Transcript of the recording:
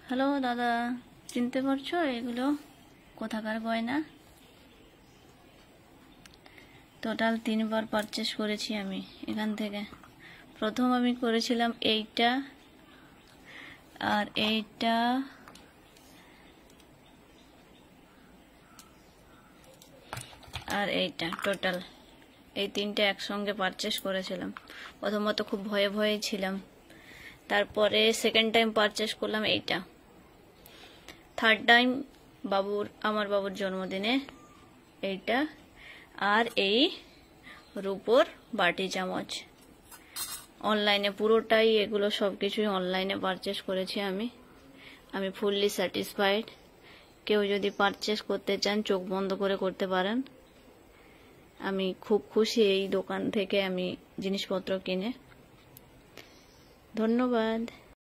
Hello দাদা, চিনতে পারছো এগুলো কোথাকার গয়না? টোটাল 3বার পারচেস করেছি আমি এখান থেকে। প্রথম আমি করেছিলাম এইটা আর এইটা, আর এইটা। টোটাল এই 3টে একসঙ্গে পারচেস করেছিলাম। প্রথমত খুব ভয়ে ভয়ে ছিলাম, তারপরে সেকেন্ড টাইম পারচেস করলাম এইটা, থার্ড টাইম আমার বাবুর জন্মদিনে এইটা, আর এই রূপোর বাটি চামচ। অনলাইনে পুরোটাই এগুলো সবকিছুই অনলাইনে পারচেস করেছি আমি ফুললি স্যাটিসফাইড। কেউ যদি পারচেস করতে চান চোখ বন্ধ করে করতে পারেন। আমি খুব খুশি এই দোকান থেকে আমি জিনিসপত্র কিনে। ধন্যবাদ।